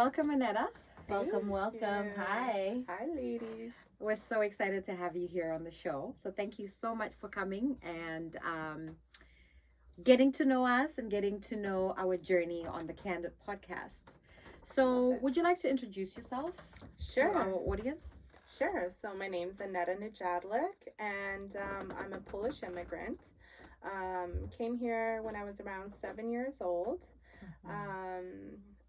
welcome, Aneta. Welcome. Hi. Hi, ladies. We're so excited to have you here on the show. So thank you so much for coming and getting to know us and getting to know our journey on the Candid podcast. So would you like to introduce yourself to our audience? Sure. So my name's Aneta and I'm a Polish immigrant. Came here when I was around 7 years old.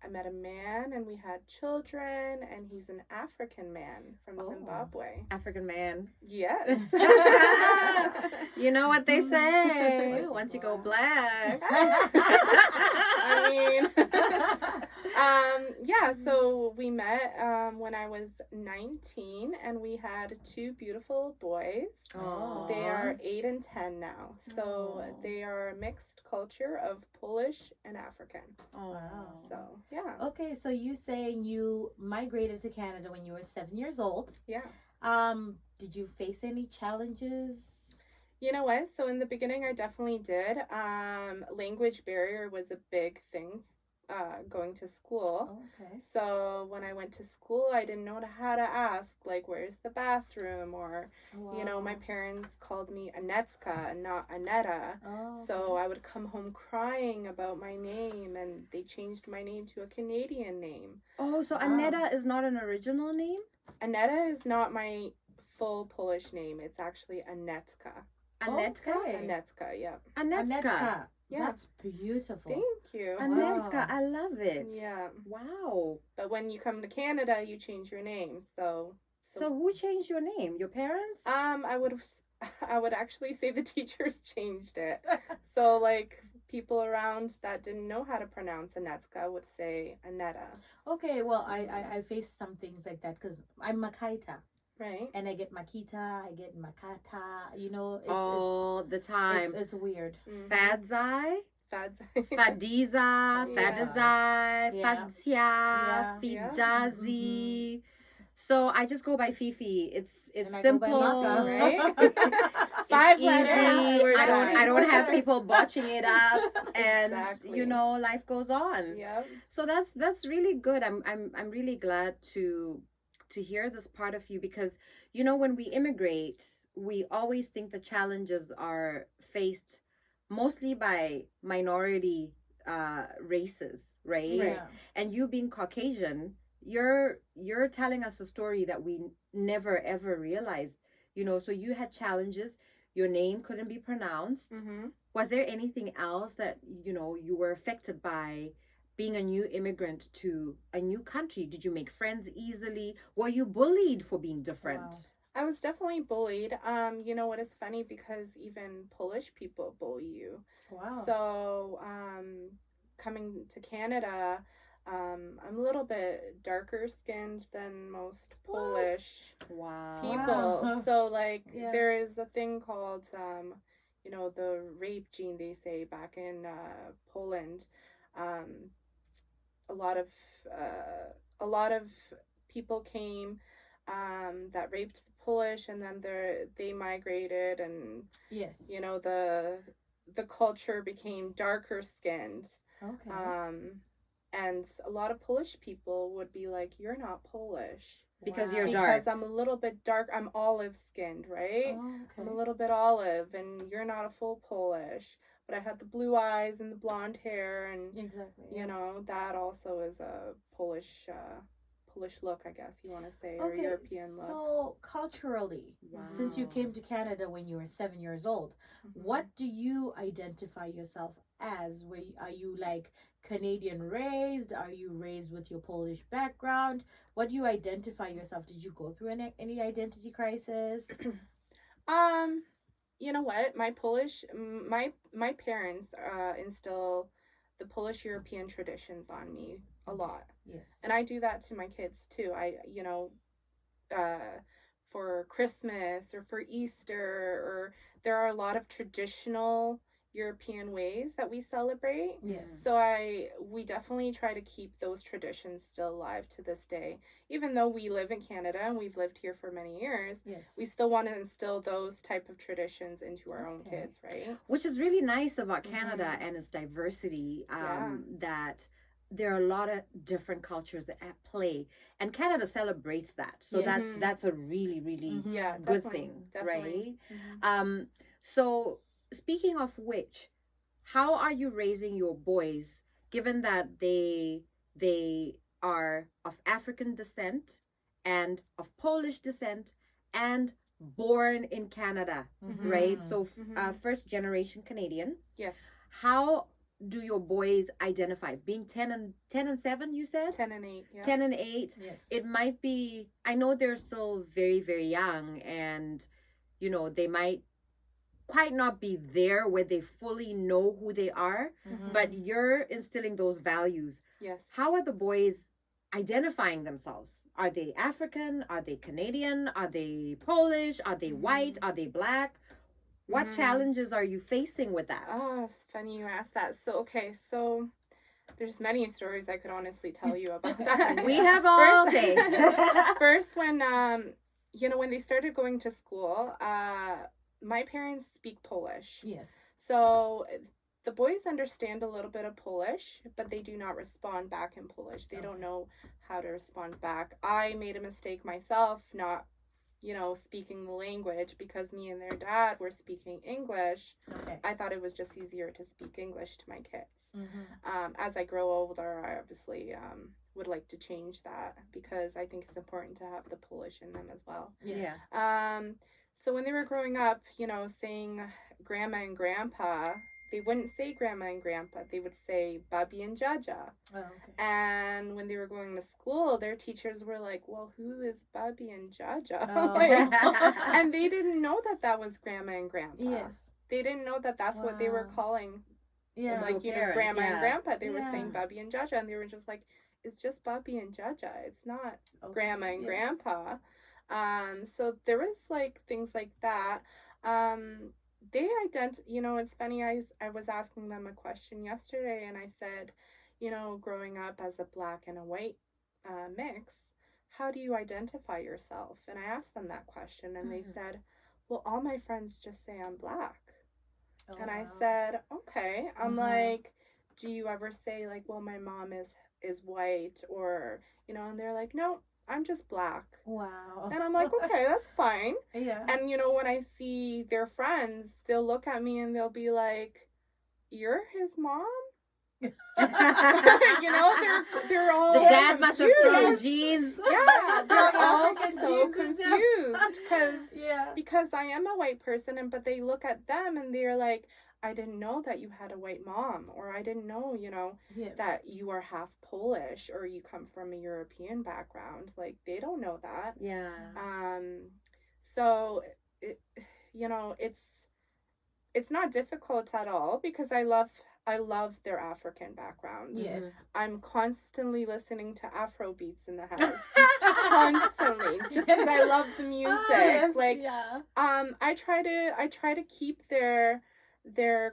I met a man and we had children, and he's an African man from Zimbabwe. African man. Yes. You know what they say, once you go black. I mean, so we met when I was 19, and we had two beautiful boys. Aww. They are 8 and 10 now. So they are a mixed culture of Polish and African. Oh, wow. So, yeah. Okay, so you saying you migrated to Canada when you were 7 years old. Yeah. Did you face any challenges? You know what? So in the beginning, I definitely did. Language barrier was a big thing going to school. Oh, okay. So when I went to school, I didn't know how to ask, like, where's the bathroom? Or, my parents called me Anetska and not Aneta. Oh, okay. So I would come home crying about my name, and they changed my name to a Canadian name. Oh, so Aneta is not an original name? Aneta is not my full Polish name. It's actually Anetka. Anetka? Okay. Anetka, yeah. Anetska. Yeah. That's beautiful. Thank you. Anetska, I love it. Yeah. Wow. But when you come to Canada, you change your name. So who changed your name? Your parents? I would actually say the teachers changed it. So like people around that didn't know how to pronounce Anetska would say Aneta. Okay, well, I face some things like that because I'm Makaita. Right. And I get Makita, I get Makata, it's, all the time. It's weird. Mm-hmm. Fadzai? Fadiza, Fadzai, Fadzia, Yeah. Fidazi. So I just go by Fifi. It's And I go simple, by Maka, right? Five letters. letters. We're I done. don't have people botching it up, and Exactly. life goes on. Yeah. So that's really good. I'm really glad to hear this part of you, because when we immigrate, we always think the challenges are faced mostly by minority races, right? Yeah. And you being Caucasian, you're telling us a story that we never ever realized. So you had challenges. Your name couldn't be pronounced. Mm-hmm. Was there anything else that you were affected by being a new immigrant to a new country? Did you make friends easily? Were you bullied for being different? Wow. I was definitely bullied. You know what is funny, because even Polish people bully you. Wow. So, coming to Canada, I'm a little bit darker skinned than most Polish Wow. people. Wow. So, Yeah. there is a thing called, the rape gene, they say, back in Poland. A lot of people came that raped the Polish, and then they migrated, and Yes. the culture became darker skinned. Okay. And a lot of Polish people would be like, "You're not Polish." Because Wow. you're dark. Because I'm a little bit dark. I'm olive skinned, right? Oh, okay. I'm a little bit olive, and you're not a full Polish. But I had the blue eyes and the blonde hair, and Exactly. that also is a Polish look, I guess you want to say, or Okay, European look. so culturally, since you Wow. came to Canada when you were 7 years old, Mhm. what do you identify yourself as? Are you like Canadian raised? Are you raised with your Polish background? What do you identify yourself? Did you go through any identity crisis? You know what? My parents instill the Polish European traditions on me a lot. Yes. And I do that to my kids too. For Christmas or for Easter, or there are a lot of traditional European ways that we celebrate. Yes. So we definitely try to keep those traditions still alive to this day. Even though we live in Canada and we've lived here for many years, Yes. we still want to instill those type of traditions into our own Okay. kids, right? Which is really nice about Canada and its diversity, Yeah. that there are a lot of different cultures that at play, and Canada celebrates that. So Yes. that's a really really Mhm. Yeah, good definitely, thing, definitely. right? So speaking of which, how are you raising your boys, given that they are of African descent and of Polish descent and born in Canada, right? Mhm. So Mm-hmm. first generation Canadian. Yes, How do your boys identify being 10 and 7, you said? 10 and 8. Yeah. 10 and 8. Yes. It might be, I know they're still very very young, and they might quite not be there where they fully know who they are, Mhm. but you're instilling those values. Yes. How are the boys identifying themselves? Are they African? Are they Canadian? Are they Polish? Are they white? Are they black? What challenges are you facing with that? Oh, it's funny you asked that. So okay, so there's many stories I could honestly tell you about that. We have all day. First, when when they started going to school, my parents speak Polish. Yes. So the boys understand a little bit of Polish, but they do not respond back in Polish. They don't know how to respond back. I made a mistake myself, not speaking the language, because me and their dad were speaking English. Okay. I thought it was just easier to speak English to my kids. Mhm. As I grow older, I obviously would like to change that, because I think it's important to have the Polish in them as well. Yes. So when they were growing up, saying grandma and grandpa, they wouldn't say grandma and grandpa. They would say babi and jaja. Oh, okay. And when they were going to school, their teachers were like, well, who is babi and jaja? Oh. And they didn't know that was grandma and grandpa. Yes. They didn't know that that's what they were Wow. calling, Yeah. like, Parents, grandma and yeah. grandpa. They were Yeah. saying babi and jaja, and they were just like, it's just babi and jaja. It's not Okay. grandma and Yes. grandpa. So there was like things like that. They it's funny, I was asking them a question yesterday, and I said, growing up as a black and a white mix, how do you identify yourself? And I asked them that question, and they said, well, all my friends just say I'm black. Oh, And I wow. said, okay. I'm Mhm. like, do you ever say like, well, my mom is white, or and they're like, no, I'm just black. Wow. And I'm like, okay, that's fine. Yeah. And when I see their friends, they'll look at me and they'll be like, you're his mom? They're all The dad must have strong confused. genes. Yeah, they're all African so genes in them. confused Yeah. because I am a white person, but they look at them and they're like, I didn't know that you had a white mom, or I didn't know, Yes. that you are half Polish, or you come from a European background. Like, they don't know that. Yeah. So it, it's not difficult at all, because I love their African background. Yes. I'm constantly listening to Afro beats in the house. Constantly, just because I love the music. Yes. Like, Yeah. I try to keep their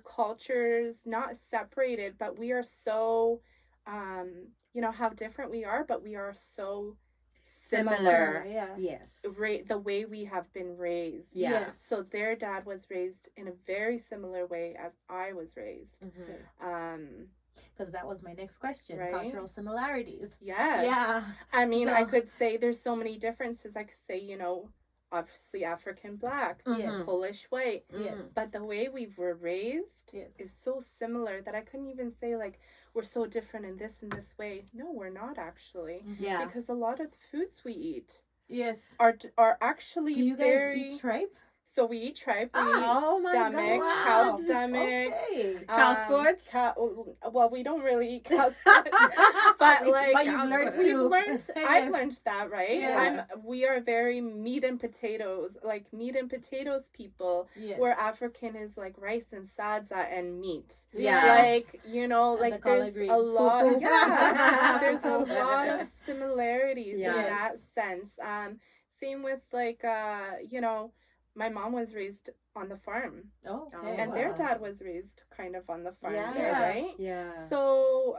cultures not separated, but we are so how different we are, but we are so similar. Yeah. Yes. The way we have been raised. Yeah. Yes. So their dad was raised in a very similar way as I was raised. Because that was my next question. Right? Cultural similarities. Yes. Yeah. I mean, So- I could say there's so many differences. I could say, obviously African black, Yes. Polish white. Yes. But the way we were raised Yes. is so similar that I couldn't even say, like, we're so different in this way. No, we're not actually. Yeah. Because a lot of the foods we eat Yes. are actually Do you guys very... eat tripe? So we eat tripe, we Oh eat my stomach, God. cow Wow. stomach. Okay. Cow's foot? Well, we don't really eat cow's foot, but like But you've learned we've to. learned. Yes. I've learned that, right? Yes. We are very meat and potatoes, like meat and potatoes people. Yes. Where African is like rice and sadza and meat. Yeah. Like And like the collard there's greens. a lot. Fufu. Yeah, there's a lot of similarities Yes. in that sense. Same with like my mom was raised on the farm, Oh, okay. and wow. their dad was raised kind of on the farm Yeah. there, right? Yeah. So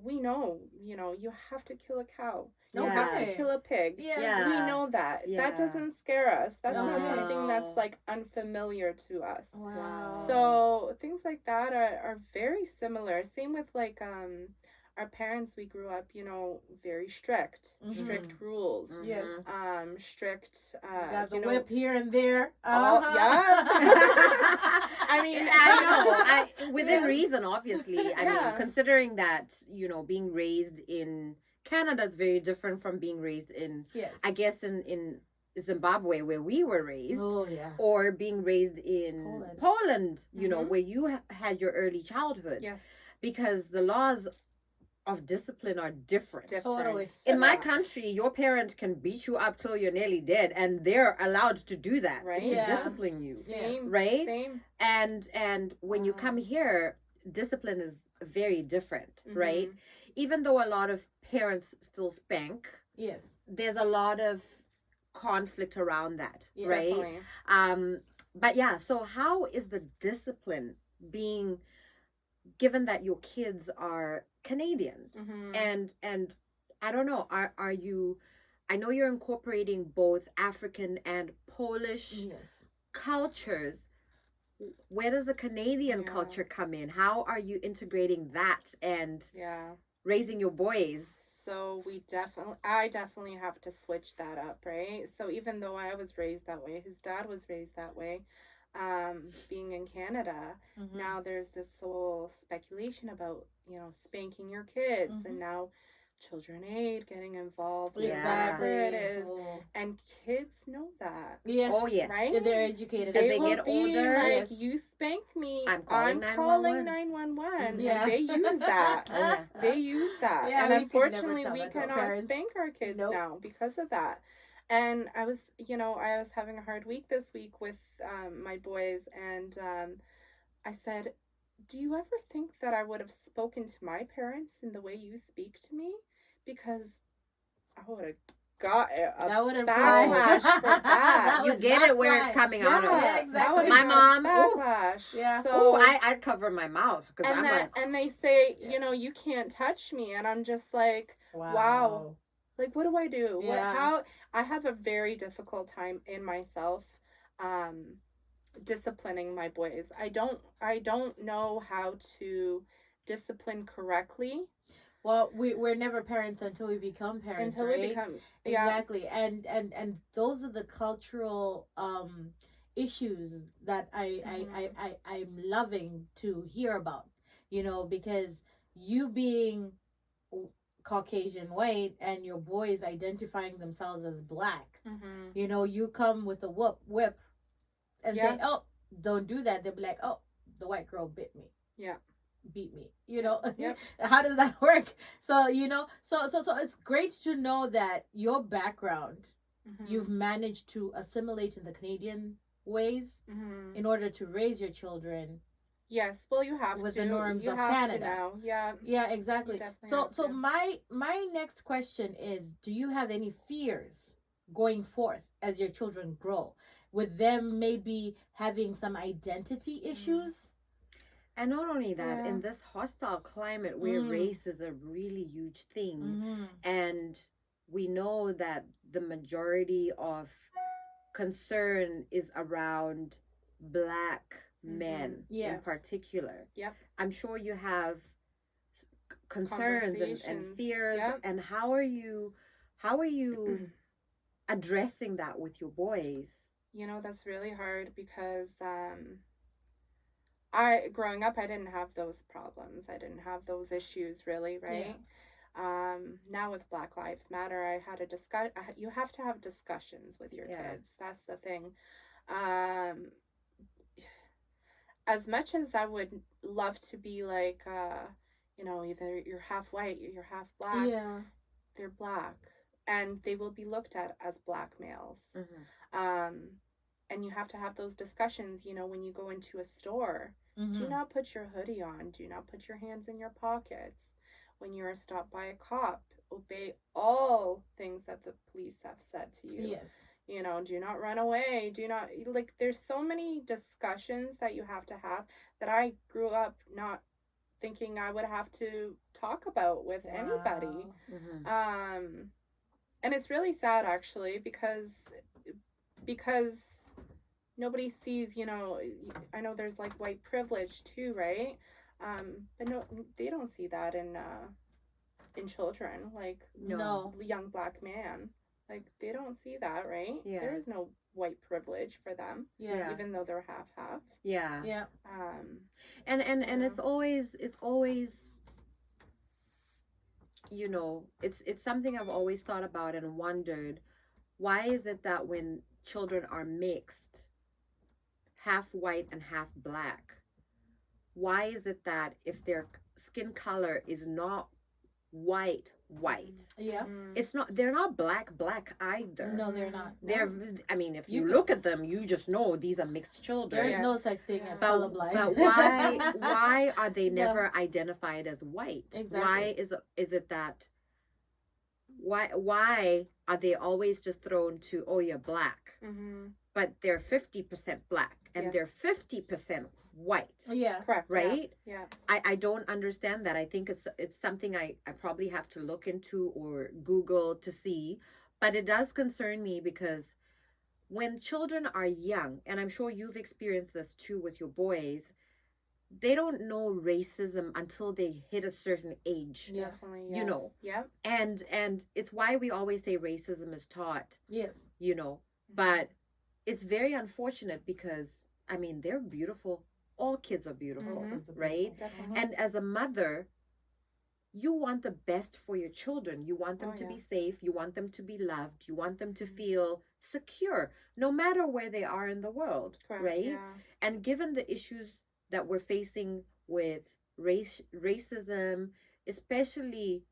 we know, you have to kill a cow. You have to Okay. kill a pig. Yes. Yeah. We know that. Yeah. That doesn't scare us. That's not Okay. something that's like unfamiliar to us. Wow. So things like that are very similar. Same with like our parents, we grew up, you know, very strict, strict rules, Mhm. Yes. strict, Got the you know, whip here and there. all, yeah. I mean, I know. Within Yes. reason, obviously. I mean, Yeah. considering that, you know, being raised in Canada is very different from being raised in, Yes. I guess, in Zimbabwe, where we were raised, Oh yeah. or being raised in Poland, you know, Mhm. where you had your early childhood. yes, Because the laws of discipline are different. Totally. In my Yeah. country, your parent can beat you up till you're nearly dead, and they're allowed to do that, Right. to Yeah. discipline you. Same, Right? Same. And when you come here, discipline is very different, right? Mhm. Even though a lot of parents still spank, Yes. there's a lot of conflict around that, Yeah. right? Definitely. But yeah, so how is the discipline being, given that your kids are Canadian, Mhm. and I don't know, are you, I know you're incorporating both African and Polish Yes. cultures. Where does the Canadian Yeah. culture come in? How are you integrating that and Yeah. raising your boys? So I definitely have to switch that up, right? So even though I was raised that way, his dad was raised that way. Being in Canada, now there's this whole speculation about, you know, spanking your kids, and now children aid getting involved, Yeah. whatever it is, Oh. and kids know that. Yes. Oh yes. Right? They're educated. As They they will get be older, like, yes. you spank me, I'm calling 911. 911. Yeah. And they use that. Oh, yeah. They use that. Yeah, and we could never unfortunately, tell we that to our cannot parents. spank our kids Nope. now because of that. And I was, you know, I was having a hard week this week with my boys, and I said, do you ever think that I would have spoken to my parents in the way you speak to me? Because I would have got That would have backlash for that. You get it where it's coming out of. Yeah, exactly. My mom, backlash. Yeah. So, Oh, I cover my mouth because I'm like, and they say, Yeah. you know, you can't touch me, and I'm just like, wow. Like, what do I do? What? Yeah. How? I have a very difficult time in myself, disciplining my boys. I don't know how to discipline correctly. Well, we're never parents until we become parents, Until right? we become, exactly. And those are the cultural issues that I'm loving to hear about, you know, because you being Caucasian white and your boys identifying themselves as black, you know, you come with a whip and say, oh, don't do that. They'll be like, oh, the white girl bit me. Yeah. Beat me, you know. Yep. How does that work? So, you know, so it's great to know that your background, you've managed to assimilate in the Canadian ways in order to raise your children. Yes, well, you have with to. the norms you of have Canada. To now. Yeah. Yeah, exactly. So have to. my next question is, do you have any fears going forth as your children grow, with them maybe having some identity issues? And not only that, in this hostile climate where race is a really huge thing, and we know that the majority of concern is around Black men in particular. Yep. I'm sure you have concerns and fears. Yep. And how are you addressing that with your boys? You know, that's really hard because growing up, I didn't have those problems. I didn't have those issues really, right? Yeah. Now with Black Lives Matter, I had you have to have discussions with your kids. That's the thing. As much as I would love to be like, you know, either you're half white, you're half black. Yeah. They're black, and they will be looked at as black males. And you have to have those discussions, you know, when you go into a store. Do not put your hoodie on. Do not put your hands in your pockets. When you are stopped by a cop, obey all things that the police have said to you. Yes. You know, do not run away. Do not, like, there's so many discussions that you have to have that I grew up not thinking I would have to talk about with anybody. And it's really sad, actually, because nobody sees, you know, I know there's like white privilege too, right? But no, they don't see that in in children, like No. young black man. Like they don't see that, right? Yeah. There is no white privilege for them, Yeah. even though they're half. Yeah. Yeah. And Yeah. it's always you know, it's something I've always thought about and wondered, why is it that when children are mixed, half white and half black, why is it that if their skin color is not white, Yeah. it's not, they're not black either. No, they're not. They're, I mean, if you You look at them, you just know these are mixed children. There's Yes. no such thing as Yeah. colorblind. But why are they No. never identified as white? Exactly. Why is it that why are they always just thrown to, oh, you're black, but they're 50% black and Yes. they're 50% white, Yeah. Correct. right? Yeah. I don't understand that. I think it's something I probably have to look into or Google to see, but it does concern me because when children are young, and I'm sure you've experienced this too with your boys, they don't know racism until they hit a certain age. Yeah. Definitely. You know. Yeah. And it's why we always say racism is taught, Yes. you know. But it's very unfortunate because I mean, they're beautiful. All kids are beautiful, right? Definitely. And as a mother, you want the best for your children. You want them to be safe. You want them to be loved. You want them to feel secure, no matter where they are in the world, Correct, right? yeah. And given the issues that we're facing with racism, especially,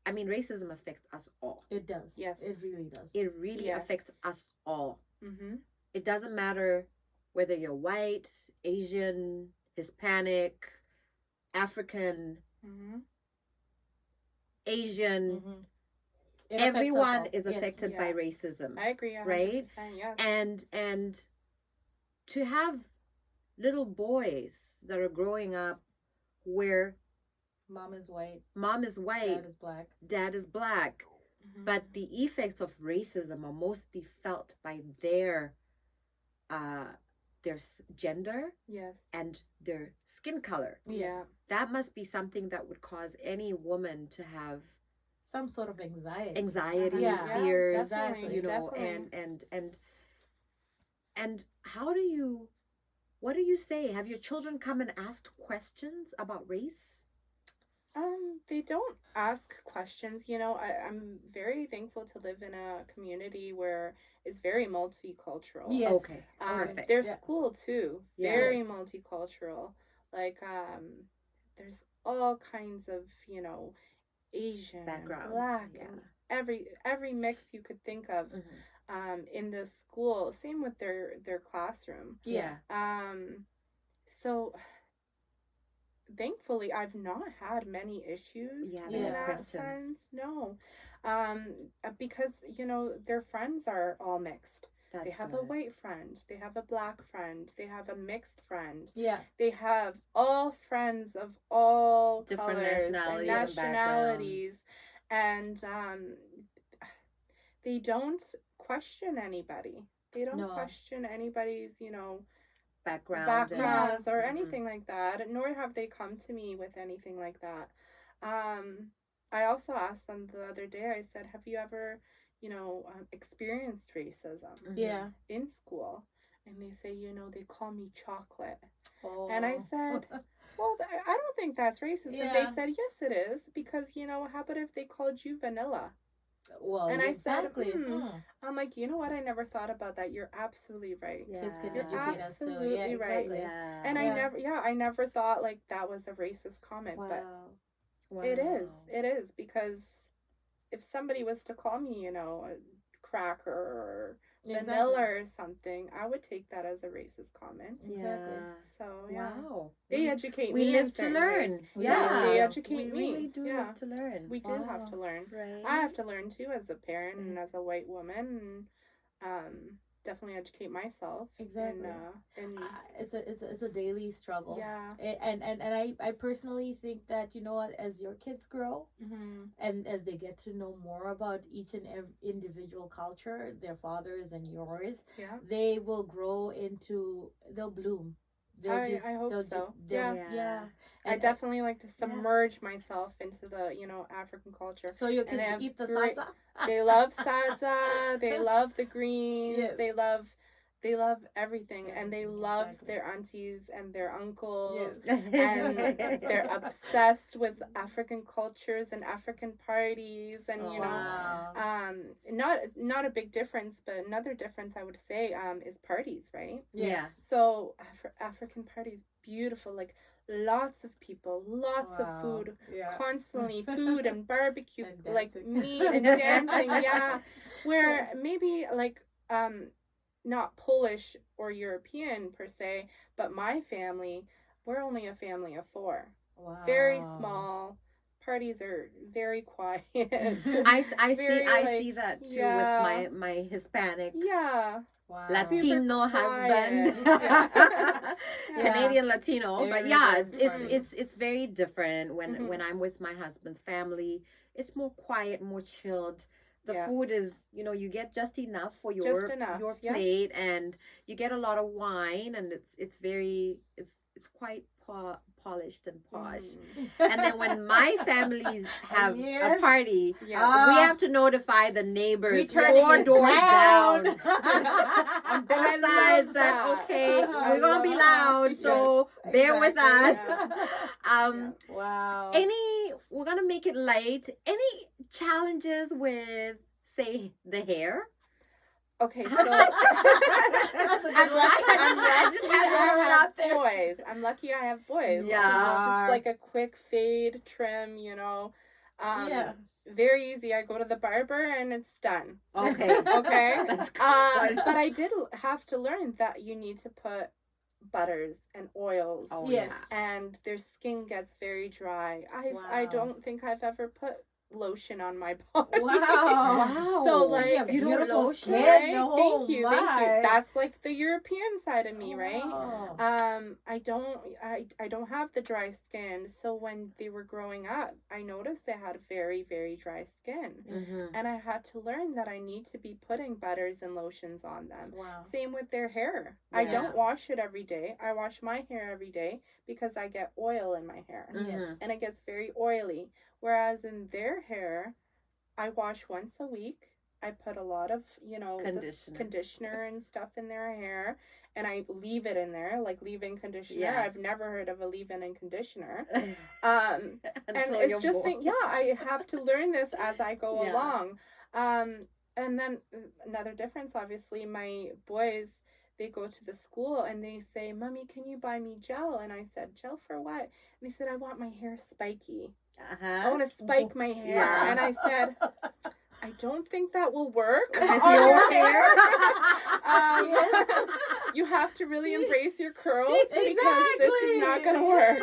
I mean, racism affects us all. It does. Yes. It really does. It really Yes. affects us all. Mm-hmm. It doesn't matter whether you're white, Asian, Hispanic, African, Mm-hmm. Asian. Mm-hmm. It affects us Everyone all. is Yes. affected by racism. I agree. 100%, Right? Yes. And to have little boys that are growing up where Mom is white. mom is white, Dad is black. dad is black, Mhm. but the effects of racism are mostly felt by their gender Yes. and their skin color. Yeah. That must be something that would cause any woman to have Some sort of anxiety. anxiety, Yeah. fears, definitely, you know, definitely. and how do you, what do you say? Have your children come and asked questions about race? They don't ask questions. You know, I'm very thankful to live in a community where it's very multicultural. Yes. Okay, perfect. Their Yeah. school too, Yes. very multicultural. Like, there's all kinds of, you know, Asian Backgrounds, and black yeah. and every mix you could think of. Mhm. In the school. Same with their classroom. Yeah. So thankfully I've not had many issues Yeah, in no that questions. sense. No. Because, you know, their friends are all mixed. That's They have a good. white friend, they have a black friend, they have a mixed friend. Yeah. They have all friends of all Different colors nationalities and and nationalities, and they don't question anybody. They don't No. question anybody's, you know, Background and- backgrounds or Mhm. anything like that, nor have they come to me with anything like that. I also asked them the other day, I said, have you ever, you know, experienced racism Mhm. Yeah. in school? And they say, you know, they call me chocolate. Oh. And I said, well, I don't think that's racist. And Yeah. they said, yes, it is. Because, you know, how about if they called you vanilla? Well, And I said, exactly. I'm like, you know what? I never thought about that. You're absolutely right. Yeah. Kids can You're educate us too. Yeah, absolutely right. exactly. Yeah. And Yeah. I never thought like that was a racist comment, but Wow. it is because if somebody was to call me, you know, a cracker or vanilla or something, I would take that as a racist comment. Exactly. Yeah. So yeah, Wow. they educate We me. live in to certain learn. ways. Yeah. They educate we me. really do Yeah. have to learn. We do have Wow. to learn. Right. I have to learn too as a parent and as a white woman, and definitely educate myself. Exactly. And It's a daily struggle. yeah. And I personally think that, you know what, as your kids grow Mm-hmm. and as they get to know more about each and every individual culture, their fathers and yours, Yeah. they will grow into, they'll bloom. I hope so. Yeah. Yeah. I definitely like to submerge myself into the, African culture. So your And kids they have eat the great- salsa? They love salsa. They love the greens. Yes. They love everything, and they love Exactly. their aunties and their uncles. Yes. And they're obsessed with African cultures and African parties, and Wow. not a big difference, but another difference I would say is parties, right? Yeah. So African parties, beautiful, like lots of people, lots of Wow. food, Yeah. constantly food and barbecue, And like dancing. meat and dancing, yeah. Where maybe like not Polish or European per se, but my family, we're only a family of 4. Wow. Very small. Parties are very quiet. I see that too yeah. with my Hispanic Yeah. Wow. Latino husband. Yeah. Canadian Latino. Very, But yeah, very funny. it's very different when Mhm. when I'm with my husband's family. It's more quiet, more chilled. The Yeah. food is, you get just enough for Just enough, your yeah. plate, and you get a lot of wine, and it's quite polished and posh. Mm. And then when my families have Yes. a party, Yeah. we have to notify the neighbors We turn 4 it doors down. down. On both I love sides, that that. okay, I we're gonna be love loud, that. so Yes, bear with us. exactly, Wow. We're gonna make it light. Any challenges with, say, the hair? Okay, so That's a good one. I'm I lucky just had to I throw it have out there. boys. I'm lucky I have boys. Yeah. It's just like a quick fade trim, Yeah. Very easy. I go to the barber and it's done. Okay. Okay. That's good. But I did have to learn that you need to put butters and oils. Oh, Yes. And their skin gets very dry. I Wow. don't think I've ever put lotion on my body. Wow. So You like have beautiful lotion? skin. right? Oh, Thank you. my. That's like the European side of me, right? Wow. I don't have the dry skin. So when they were growing up, I noticed they had very, very dry skin. Mhm. And I had to learn that I need to be putting butters and lotions on them. Wow. Same with their hair. I Yeah. don't wash it every day. I wash my hair every day because I get oil in my hair. Yes. And it gets very oily. Whereas in their hair, I wash once a week. I put a lot of, this conditioner and stuff in their hair, and I leave it in there, like leave-in conditioner. Yeah. I've never heard of a leave-in conditioner. And Until it's you're just born. I have to learn this as I go Yeah. along. And then another difference, obviously, my boys, they go to the school and they say, "Mommy, can you buy me gel?" And I said, "Gel for what?" And they said, "I want my hair spiky. I want to spike my hair." Yeah. And I said, "I don't think that will work With on your hair? Yes. You have to really embrace your curls Exactly. because this is not going to work."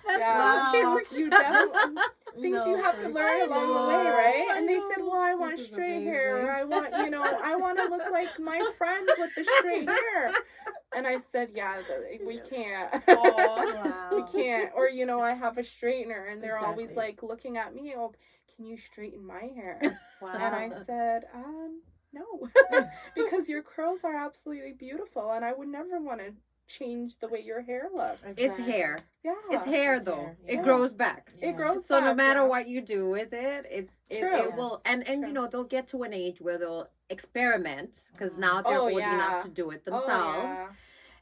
That's Wow. so cute. You definitely things you have to for learn sure. along the way, right? I And they know. said, "Well, I want This is straight hair. amazing. I want, I want to look like my friends with the straight hair." And I said, "Yeah, we can't. Wow. We can't." Or, I have a straightener and they're always Exactly. like looking at me, "Oh, can you straighten my hair?" Wow. And I said, no, because your curls are absolutely beautiful and I would never want to change the way your hair looks. It's hair. Yeah. It's hair, It's though. hair, It yeah. grows back. Yeah. It grows So no back, matter yeah. what you do with it, True. it will, and True. they'll get to an age where they'll experiment because now they're Oh, old yeah. enough to do it themselves. Oh, yeah.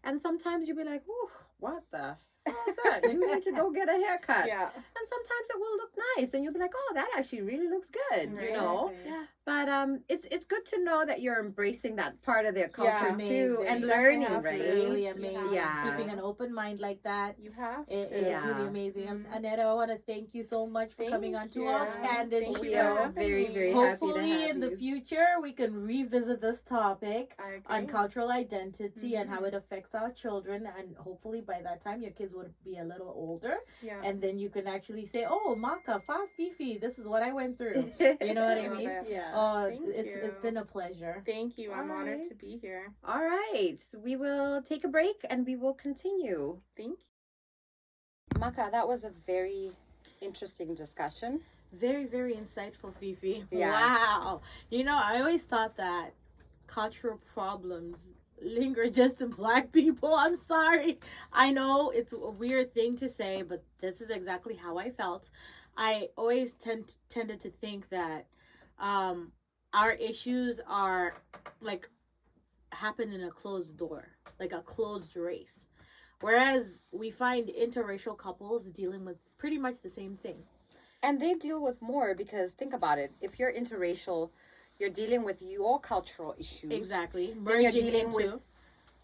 And sometimes you'll be like, "Ooh, what the hell is that? You need to go get a haircut." Yeah. And sometimes it will look nice, and you'll be like, "Oh, that actually really looks good," Right. Yeah. But it's good to know that you're embracing that part of their culture Yeah. too, Amazing. and You learning, definitely right? It's have to. really You amazing. have Yeah. Keeping an open mind like that. You have It's to. really Yeah. amazing. Mhm. Aneta, I want to thank you so much for coming on to our Thank you. candid Thank you We for are show. having very, me. very happy to Hopefully, have in the you. future, we can revisit this topic I agree. on cultural identity and how Mhm. it affects our children. And hopefully, by that time, your kids would be a little older, Yeah. and then you can actually say, "Oh, Maka Fifi, this is what I went through." You know what I love mean? it. Yeah. Oh, Thank it's you. been a pleasure. Thank you. I'm honored Alright. to be here. All right, we will take a break and we will continue. Thank Maka, that was a very interesting discussion. Very, very insightful, Fifi. Yeah. Wow. I always thought that cultural problems linger just to black people. I'm sorry. I know it's a weird thing to say, but this is exactly how I felt. I always tended to think that um our issues are like happen in a closed door, like a closed race. Whereas we find interracial couples dealing with pretty much the same thing. And they deal with more because think about it. If you're interracial, you're dealing with your cultural issues. Exactly. Then you're Merging dealing into. with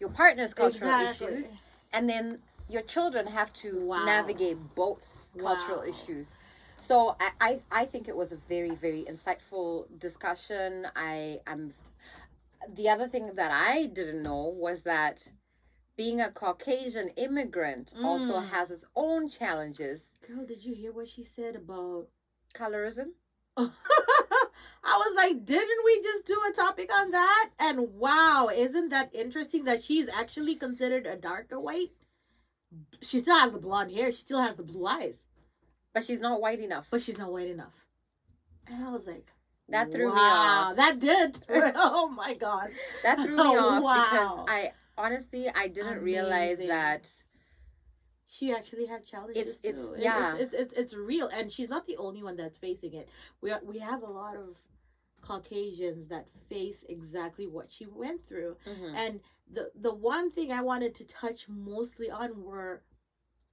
your partner's cultural Exactly. issues. And then your children have to Wow. navigate both cultural Wow. issues. So I think it was a very, very insightful discussion. I'm the other thing that I didn't know was that being a Caucasian immigrant also has its own challenges. Girl, did you hear what she said about Colorism? I was like, didn't we just do a topic on that? And wow, isn't that interesting that she's actually considered a darker white? She still has the blonde hair, she still has the blue eyes. But she's not white enough. But she's not white enough. And I was like, that threw me off. That did. Oh my gosh. That threw me off Wow. because I honestly I didn't realize that she actually had challenges too. Yeah. It's real, and she's not the only one that's facing it. We have a lot of Caucasians that face exactly what she went through. Mm-hmm. And the one thing I wanted to touch mostly on were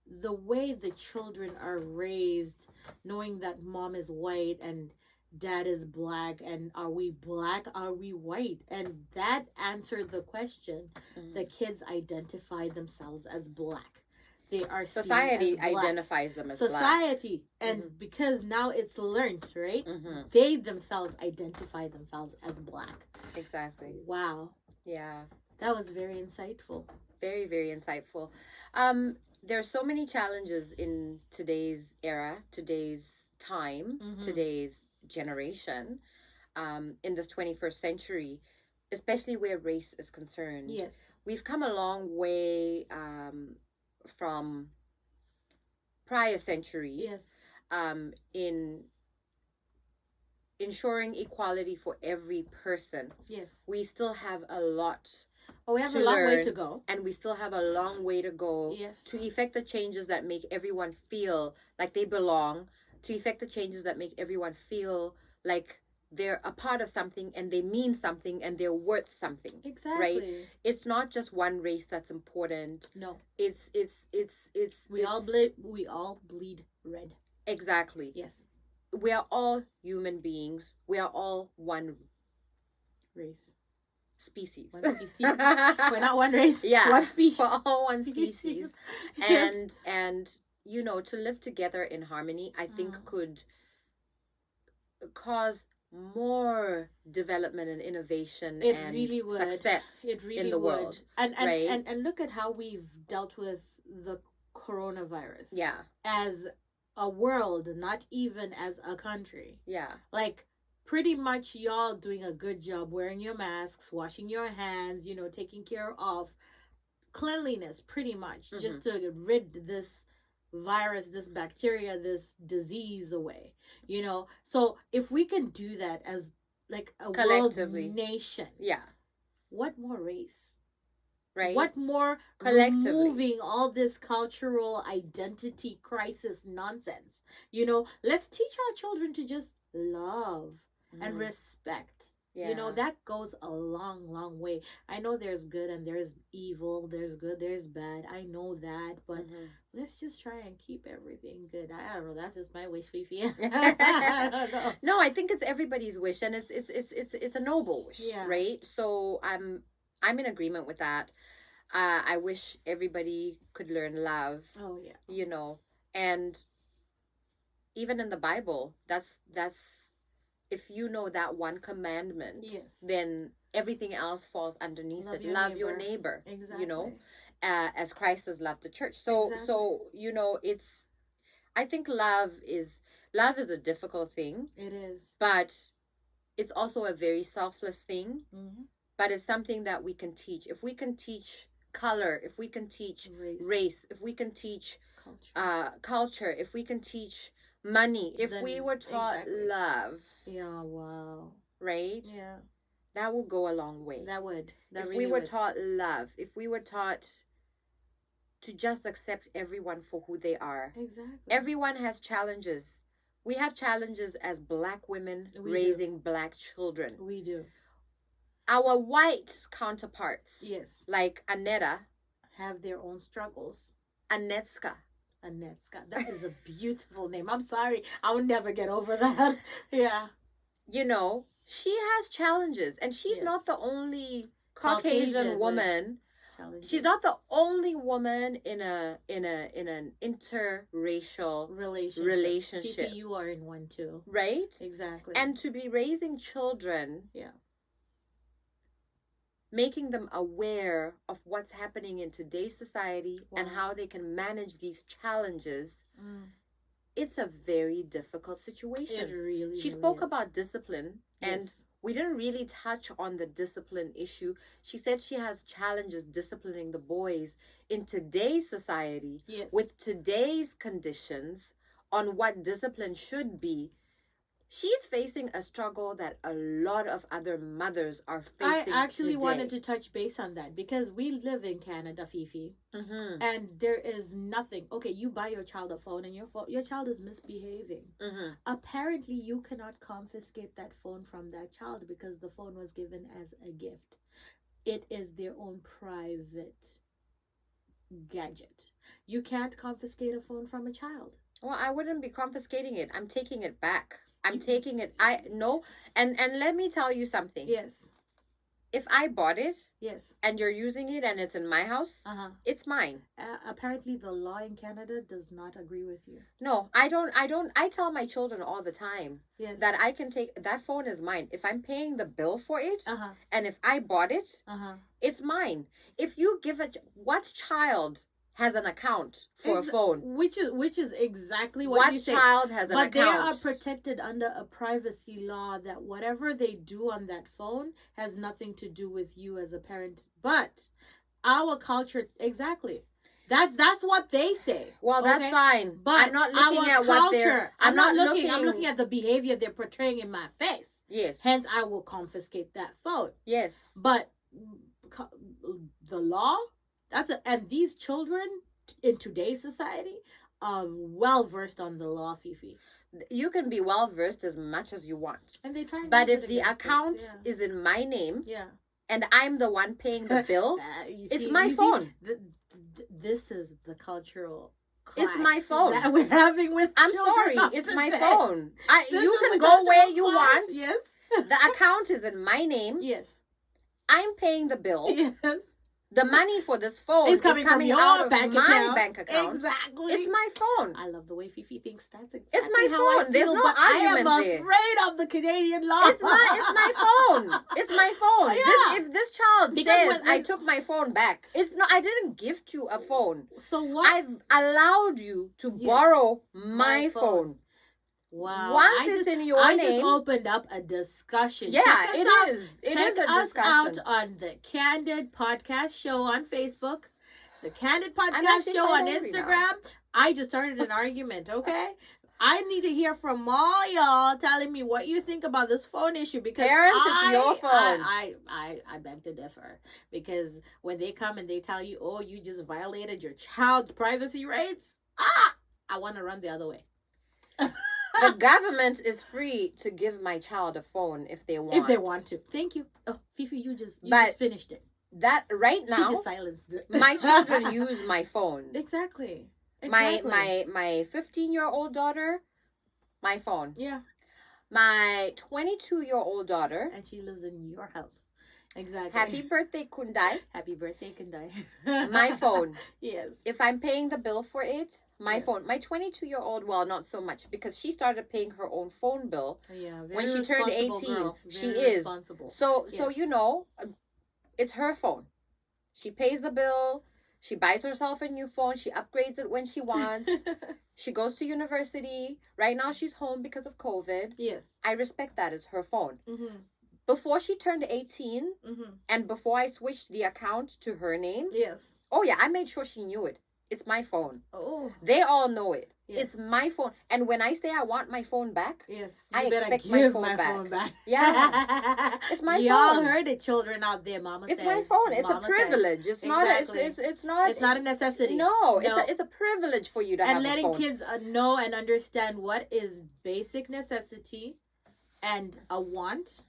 the way the children are raised, knowing that mom is white and dad is black, and are we black, are we white? And that answered the question. Mm-hmm. The kids identify themselves as black. They are society identifies them as society black. And because now it's learned, right? Mm-hmm. They themselves identify themselves as black. Exactly. Wow. Yeah, that was very insightful. Very, very insightful. There are so many challenges in today's era, today's time, today's generation, in this 21st century, especially where race is concerned. Yes, we've come a long way from prior centuries. Yes. In ensuring equality for every person. Yes, we still have a lot. We have a long way to go. And we still have a long way to go. Yes. To effect the changes that make everyone feel like they belong, to effect the changes that make everyone feel like they're a part of something and they mean something and they're worth something. Exactly. Right? It's not just one race that's important. No. It's we all bleed red. Exactly. Yes. We are all human beings. We are all one race. Species. One species. We're not one race. Yeah. One species. We're all one species. Yes. And you know, to live together in harmony, I think could cause more development and innovation and really would. Success in the world. And right? and look at how we've dealt with the coronavirus. Yeah. As a world, not even as a country. Yeah. Like pretty much y'all doing a good job wearing your masks, washing your hands, you know, taking care of cleanliness pretty much just to rid this virus, this bacteria, this disease away, you know. So if we can do that as like a collectively world nation, yeah, what more race, right? What more collectively removing all this cultural identity crisis nonsense, you know. Let's teach our children to just love and respect. Yeah. You know, that goes a long, long way. I know there's good and there's evil. There's good, there's bad. I know that. But let's just try and keep everything good. I don't know. That's just my wish, Fifi. I don't know. No, I think it's everybody's wish. And it's a noble wish, right? So I'm in agreement with that. I wish everybody could learn love. Oh, yeah. You know, and even in the Bible, that's if you know that one commandment, then everything else falls underneath it. Love your neighbor. Exactly. You know, as Christ has loved the church. So you know, I think love is a difficult thing. It is. But it's also a very selfless thing. But it's something that we can teach. If we can teach color, if we can teach race, if we can teach culture, if we can teach money, if we were taught love. Yeah, wow. Right? Yeah. that would go a long way. That would. That If really we were would. taught love, if we were taught to just accept everyone for who they are. Exactly. Everyone has challenges. We have challenges as Black women We raising Black children. We do. Our white counterparts, Yes. like Aneta, Have their own struggles. Anetska, Anetska. That is a beautiful name. I'm sorry. I will never get over that. Yeah. you know, she has challenges, and she's Yes. not the only Caucasian Caucasian with woman. Challenges. She's not the only woman in an interracial relationship. Fifi, you are in one too. right? Exactly. And to be raising children, yeah. making them aware of what's happening in today's society and Wow. how they can manage these challenges, Mm. it's a very difficult situation. It really. She really spoke is. about discipline, and Yes. we didn't really touch on the discipline issue. She said she has challenges disciplining the boys in today's society Yes. with today's conditions on what discipline should be. She's facing a struggle that a lot of other mothers are I facing actually today. wanted to touch base on that because we live in Canada, Fifi, Mm-hmm. and there is nothing. Okay, you buy your child a phone, and your child is misbehaving. Mm-hmm. Apparently, you cannot confiscate that phone from that child because the phone was given as a gift. It is their own private gadget. You can't confiscate a phone from a child. Well, I wouldn't be confiscating it. I'm taking it back. I'm You- taking it. I no, and let me tell you something. Yes. If I bought it Yes. and you're using it and it's in my house, Uh-huh. it's mine. Apparently, the law in Canada does not agree with you. No, I don't. I tell my children all the time Yes. that I can take that phone is mine. If I'm paying the bill for it, Uh-huh. and if I bought it, Uh-huh. it's mine. If you give it, what child has an account for a phone? Which is exactly what What you say. child has an But they account? are protected under a privacy law that whatever they do on that phone has nothing to do with you as a parent. But our culture, exactly. That's what they say. Well, that's okay? fine. But I'm not looking our at what they're. I'm not looking. I'm looking at the behavior they're portraying in my face. Yes. Hence, I will confiscate that phone. Yes. But co- the law, and these children in today's society are well versed on the law, Fifi. You can be well versed as much as you want, And they try. and but use if it the against us, account yeah. is in my name Yeah. and I'm the one paying the bill, You it's see- my you see, phone. this is the cultural. It's clash my phone. that we're having with. I'm children sorry, of it's my today. phone. This You is can the go where cultural you clash. want. Yes. The account is in my name. Yes. I'm paying the bill. Yes. The money for this phone It's coming from your out of bank my account. bank account. Exactly. It's my phone. I love the way Fifi thinks. That's exactly my how I phone. There's feel, no but I am argument there. afraid of the Canadian law. It's my phone. It's my phone. Yeah. If this child Because says when- I took my phone back, it's not. I didn't gift you a phone. So what? I've allowed you to Yes. borrow My my phone. phone. Wow. Once I it's just, in your I name, just opened up a discussion. yeah, Check us it out. is. It Check is a us out discussion. on the Candid Podcast Show on Facebook, the Candid Podcast actually Show quite on angry now. Instagram. I just started an argument, okay? I need to hear from all y'all telling me what you think about this phone issue because Parents, it's your phone. I beg to differ because when they come and they tell you, oh, you just violated your child's privacy rights, I want to run the other way. The government is free to give my child a phone if they want. If they want to. Thank you. Oh, Fifi, you just But finished it. That right She now, just silenced it. my children use my phone. Exactly. My 15-year-old daughter, my phone. Yeah. My 22-year-old daughter, And she lives in your house. Exactly. happy birthday Kundai, Happy birthday, Kandai. my phone. Yes. If I'm paying the bill for it, my Yes. phone. My 22-year-old, well, not so much because she started paying her own phone bill. Yeah. Very When she turned responsible 18, girl. she Very is. responsible. So Yes. you know, it's her phone. She pays the bill. She buys herself a new phone. She upgrades it when she wants. She goes to university. Right now she's home because of COVID. Yes. I respect that. It's her phone. Mm-hmm. Before she turned 18 Mm-hmm. and before I switched the account to her name, Yes. oh yeah, I made sure she knew it. It's my phone. Oh. They all know it. Yes. It's my phone. And when I say I want my phone back, Yes. I You better expect my give phone my back. phone back. Yeah. It's my Y'all phone. heard it, children out there. Mama It's says. my phone. It's a Mama says. privilege. It's not. Exactly. It's not. It's not a necessity. No. No. It's a privilege for you to have And a letting phone. kids know and understand what is basic necessity and a want.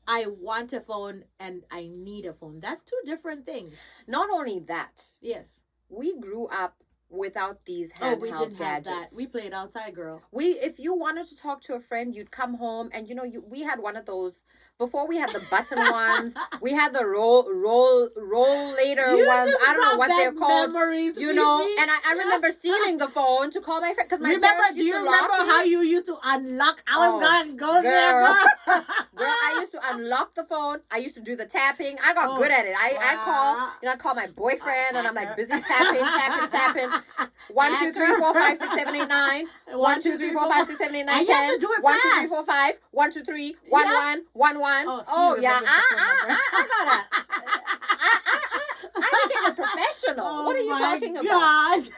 I want a phone and I need a phone. That's two different things. Not only that, Yes. we grew up without these Oh, handheld we didn't have gadgets. that. We played outside, girl. If you wanted to talk to a friend, you'd come home, and we had one of those before. We had the button ones. We had the roll later You ones. just I don't know brought what back they're called. memories, You know, Fifi. and I Yeah. remember stealing the phone to call my friend because my Remember? parents Do used you to lock remember me. how you used to unlock? I was Oh, gonna go there, girl. girl. Girl, I used to unlock the phone. I used to do the tapping. I got Oh, good at it. I wow. call my boyfriend, and I'm like Hacker. busy tapping. 1, 2, 3, 4, 5, 6, 7, 8, 9. 1, 2, 3, 4, 5, 6, 7, 8, 9, And you have 10. to do it 1, 2, 3, fast. 4, 5. 1, 2, 3. 1, Yeah. 1, 1, 1. Oh, she Oh yeah, remembers the phone number. I became a professional. Oh What are you my talking about? gosh.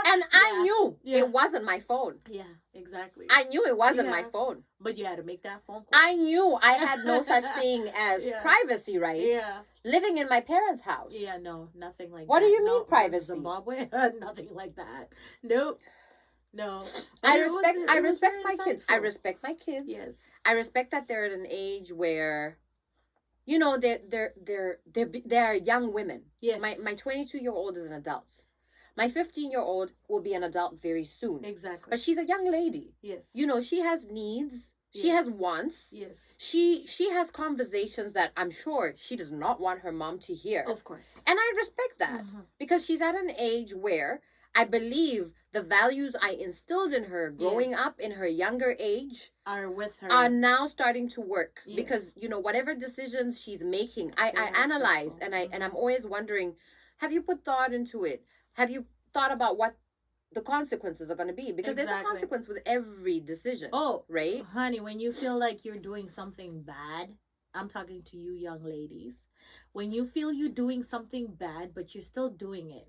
And I knew Yeah. it wasn't my phone. Yeah, exactly. I knew it wasn't my Yeah. phone. But you had to make that phone call. I knew I had no such thing as Yeah. privacy rights. Yeah. Living in my parents' house. Yeah, no, nothing like What that. do you No, mean privacy? Zimbabwe? Nothing like that. Nope. No. I But it respect was- I it was respect very my kids. I insightful. respect my kids. Yes. I respect that they're at an age where they're young women. Yes. My 22-year-old is an adult. My 15-year-old will be an adult very soon. Exactly. But she's a young lady. Yes. She has needs. She Yes. has wants. Yes. She has conversations that I'm sure she does not want her mom to hear. Of course. And I respect that because she's at an age where I believe the values I instilled in her growing Yes. up in her younger age Are with her. are now starting to work. Yes. Because whatever decisions she's making, I Very analyze respectful. and I'm always wondering, have you put thought into it? Have you thought about what the consequences are going to be? Because there's a Exactly. consequence with every decision. Oh, right? honey, when you feel like you're doing something bad, I'm talking to you young ladies. When you feel you're doing something bad, but you're still doing it,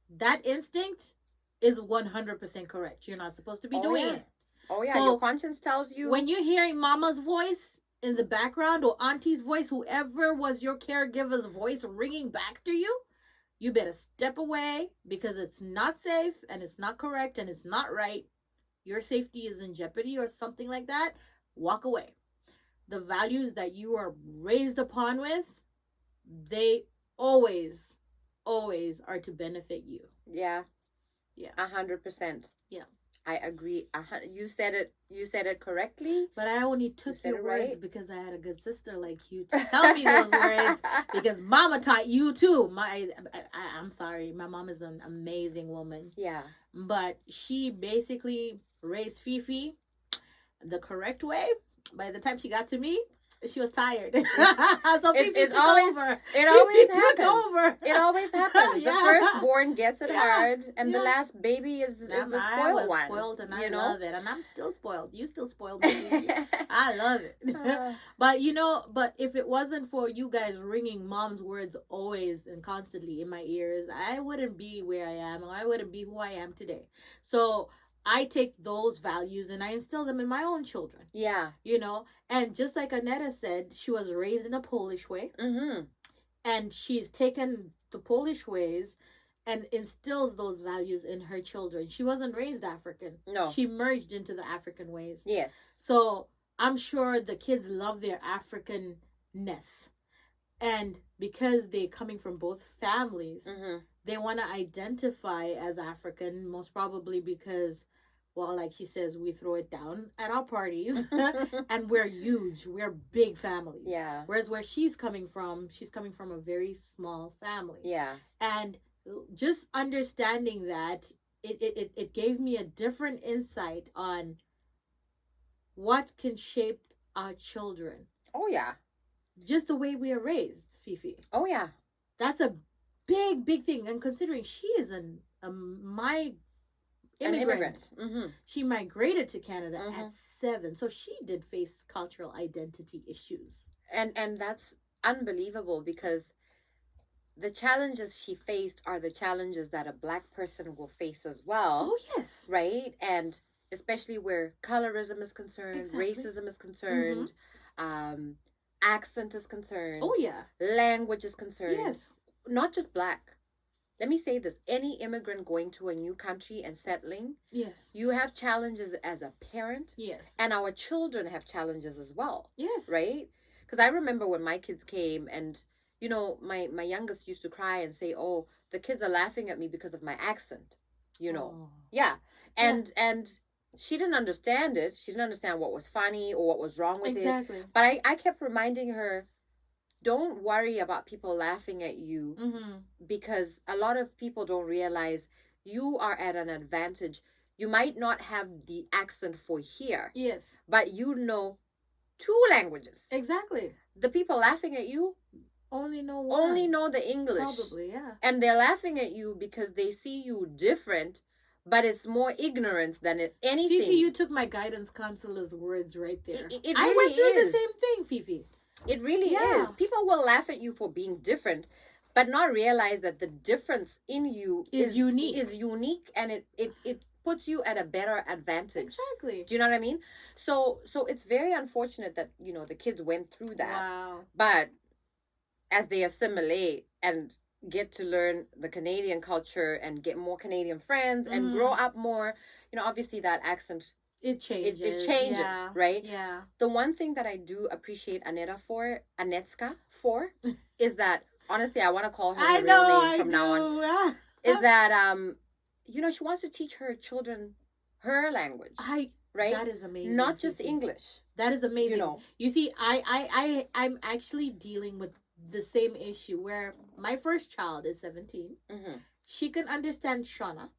that instinct is 100% correct. You're not supposed to be doing it. Oh yeah, So, your conscience tells you. When you're hearing mama's voice in the background or auntie's voice, whoever was your caregiver's voice ringing back to you, you better step away because it's not safe and it's not correct and it's not right. Your safety is in jeopardy or something like that. Walk away. The values that you are raised upon with, they always are to benefit you. Yeah. Yeah. 100%. Yeah. I agree. You said it correctly. But I only took said your it words right. because I had a good sister like you to tell me those words. Because mama taught you too. I'm sorry. My mom is an amazing woman. Yeah. But she basically raised Fifi the correct way. By the time she got to me, she was tired. So Fifi It's took always- over. It always Fifi happens. took over. It always happens. Yeah. The firstborn gets it Yeah. hard, and the Yeah. last baby is the I spoiled was one. spoiled and I you know? love it. And I'm still spoiled. You still spoiled me. Fifi. I love it. Uh, But if it wasn't for you guys ringing mom's words always and constantly in my ears, I wouldn't be where I am, or I wouldn't be who I am today. So I take those values and I instill them in my own children, yeah. and just like Aneta said, she was raised in a Polish way, Mm-hmm. and she's taken the Polish ways and instills those values in her children. She wasn't raised African. No. She merged into the African ways. Yes. So I'm sure the kids love their Africanness. And because they're coming from both families, Mm-hmm. they want to identify as African, most probably because, well, like she says, we throw it down at our parties and we're huge. We're big families. Yeah. Whereas where she's coming from a very small family. Yeah. And just understanding that, it gave me a different insight on what can shape our children. Oh yeah. Just the way we are raised, Fifi. Oh yeah. That's a big thing. And considering she is my An immigrant. Mm-hmm. She migrated to Canada Mhm. at 7. So she did face cultural identity issues. And that's unbelievable because the challenges she faced are the challenges that a black person will face as well, Oh yes. right? And especially where colorism is concerned, Exactly. racism is Mm-hmm. concerned, um, accent is concerned, Oh yeah. language is concerned, Yes. not just black. Let me say this, any immigrant going to a new country and settling, Yes. you have challenges as a parent, Yes. and our children have challenges as well, Yes. right? Because I remember when my kids came, and my youngest used to cry and say, oh, the kids are laughing at me because of my accent, Oh. yeah. Yeah. And she didn't understand it. She didn't understand what was funny or what was wrong with it. Exactly. But I kept reminding her, don't worry about people laughing at you, Mm-hmm. because a lot of people don't realize you are at an advantage. You might not have the accent for here, Yes. but you know two languages. Exactly. The people laughing at you Only know one. only know the English. Probably, yeah. And they're laughing at you because they see you different, but it's more ignorance than anything. Fifi, you took my guidance counselor's words right there. It I really went through is. the same thing, Fifi. It really Yeah. is. People will laugh at you for being different, but not realize that the difference in you Is unique. Is unique, and it puts you at a better advantage. Exactly. Do you know what I mean? So it's very unfortunate that the kids went through that. Wow. But as they assimilate and get to learn the Canadian culture and get more Canadian friends and grow up more, obviously that accent It changes. it changes, yeah. right? Yeah. The one thing that I do appreciate Anetska for, is that, honestly, I want to call her her real name from now on. Is that she wants to teach her children her language, right? That is amazing. Not just Fifi. English. That is amazing. You know. You see, I'm actually dealing with the same issue where my first child is 17. Mm-hmm. She can understand Shona.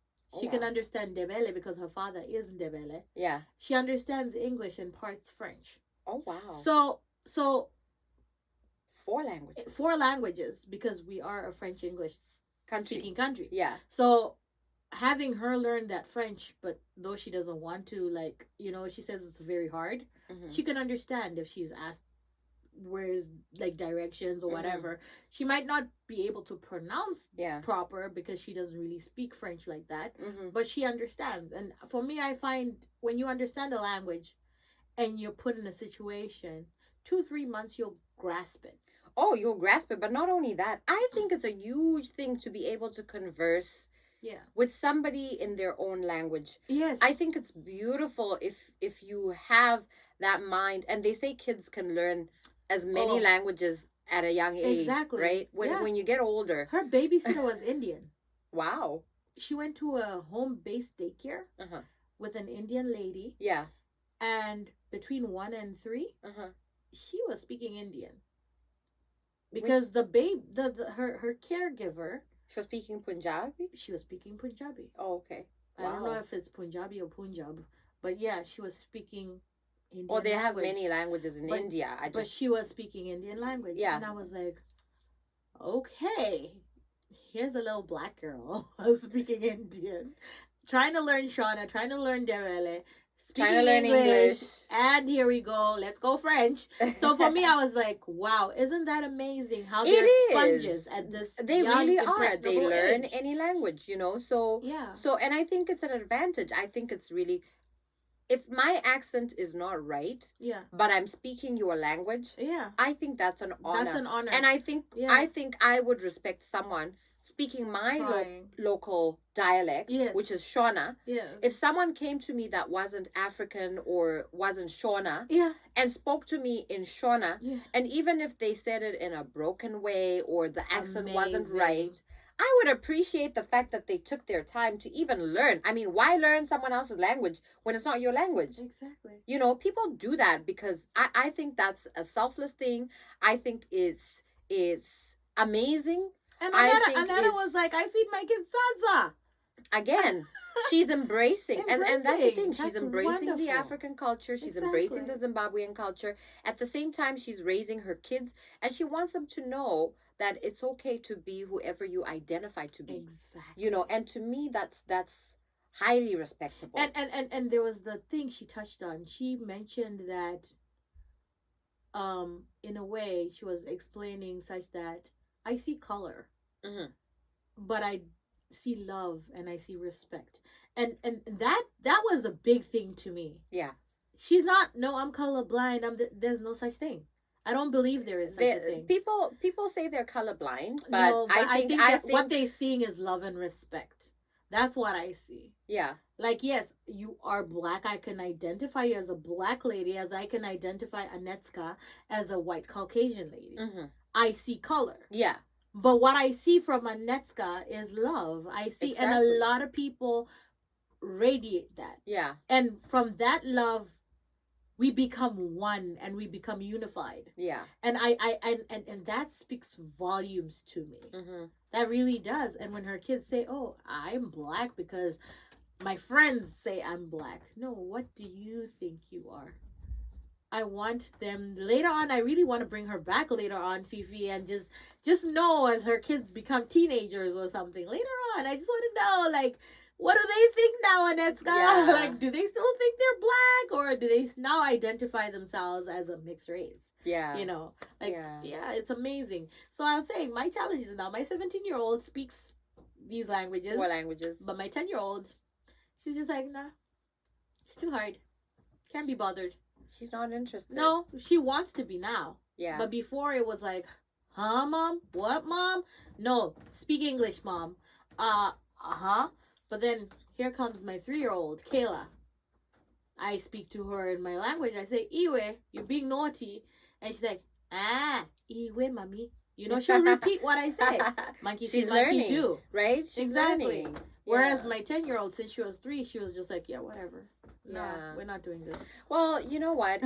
She Oh, can wow. understand Ndebele because her father is Ndebele. Yeah. She understands English and parts French. Oh, wow. So 4 languages. 4 languages, because we are a French English speaking country. Yeah. So having her learn that French, but though she doesn't want to, she says it's very hard. Mm-hmm. She can understand if she's asked where's directions or whatever. She might not be able to pronounce proper because she doesn't really speak French like that, but she understands. And for me, I find when you understand a language and you're put in a situation, 2-3 months you'll grasp it. Oh, you'll grasp it. But not only that, I think it's a huge thing to be able to converse with somebody in their own language. Yes. I think it's beautiful if you have that mind. And they say kids can learn as many languages at a young age. Exactly. Right? When you get older. Her babysitter was Indian. Wow. She went to a home-based daycare with an Indian lady. Yeah. And between 1 and 3, she was speaking Indian. Because her caregiver, she was speaking Punjabi? She was speaking Punjabi. Oh, okay. Wow. I don't know if it's Punjabi or Punjab, but yeah, she was speaking Indian language. Have many languages in India. But she was speaking Indian language. Yeah. And I was like, okay, here's a little black girl speaking Indian, trying to learn Shona, trying to learn Derele, trying to learn English, and here we go. Let's go French. So for me, I was like, wow, isn't that amazing? How they're sponges at this. They really are. They learn age. Any language, So yeah. So, and I think it's an advantage. I think it's really, if my accent is not right, but I'm speaking your language, I think that's an honor. That's an honor. And I think I would respect someone speaking my local dialect, which is Shona. Yes. If someone came to me that wasn't African or wasn't Shona, and spoke to me in Shona, and even if they said it in a broken way or the accent wasn't right, I would appreciate the fact that they took their time to even learn. I mean, why learn someone else's language when it's not your language? Exactly. People do that because I think that's a selfless thing. I think it's amazing. And Aneta was like, I feed my kids salsa. Again, she's embracing. And that's the thing. She's embracing wonderful. The African culture. She's embracing the Zimbabwean culture. At the same time, she's raising her kids. And she wants them to know that it's okay to be whoever you identify to be. Exactly. And to me, that's highly respectable. And there was the thing she touched on. She mentioned that, in a way, she was explaining such that I see color Mm-hmm. but I see love and I see respect. And that was a big thing to me. Yeah. She's not, no, I'm colorblind. There's no such thing. I don't believe there is such a thing. People say they're colorblind, but No, but I think what they're seeing is love and respect. That's what I see. Yeah. Like, yes, you are black. I can identify you as a black lady, as I can identify Anetska as a white Caucasian lady. Mm-hmm. I see color. Yeah. But what I see from Anetska is love. I see, Exactly. and a lot of people radiate that. Yeah. And from that love, we become one and we become unified. Yeah. And and that speaks volumes to me. Mm-hmm. That really does. And when her kids say, "Oh, I'm black because my friends say I'm black," no, what do you think you are? I want them later on. I really want to bring her back later on, Fifi, and just know as her kids become teenagers or something later on. I just want to know, like, what do they think now, Anetska? Yeah. Like, do they still think they're black, or do they now identify themselves as a mixed race? Yeah. You know, like, yeah, it's amazing. So I was saying, my challenge is now my 17-year-old speaks these languages. What languages? But my 10-year-old, she's just like, nah, it's too hard. Can't be bothered. She's not interested. No, she wants to be now. Yeah. But before it was like, huh, mom? What, mom? No, speak English, mom. Uh-huh. But then here comes my 3-year-old, Kayla. I speak to her in my language. I say, Iwe, you're being naughty. And she's like, Iwe, mommy. You know, she'll repeat what I say. Monkey see, monkey learning, do. right? She's exactly. Learning. Whereas Yeah. my 10-year-old, since she was 3, she was just like, yeah, whatever. No, Yeah. we're not doing this. Well, you know what?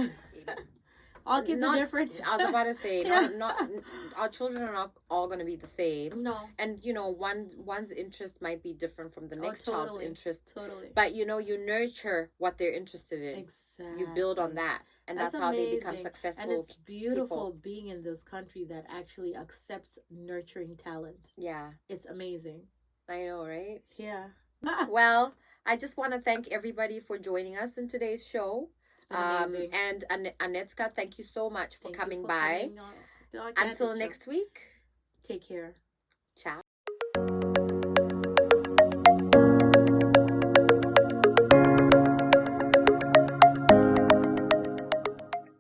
All kids are different. I was about to say, Yeah. not our children are not all going to be the same. No. And you know, one's interest might be different from the next child's totally. interest. Totally. But you know, you nurture what they're interested in. Exactly. You build on that, and that's how they become amazing. successful. And it's beautiful people. being in this country that actually accepts nurturing talent. Yeah, It's amazing. I know, right? Yeah. Well, I just want to thank everybody for joining us in today's show. It's been amazing. And Anetska, thank you so much for Thank you coming for by. coming on. Until next week. Take care.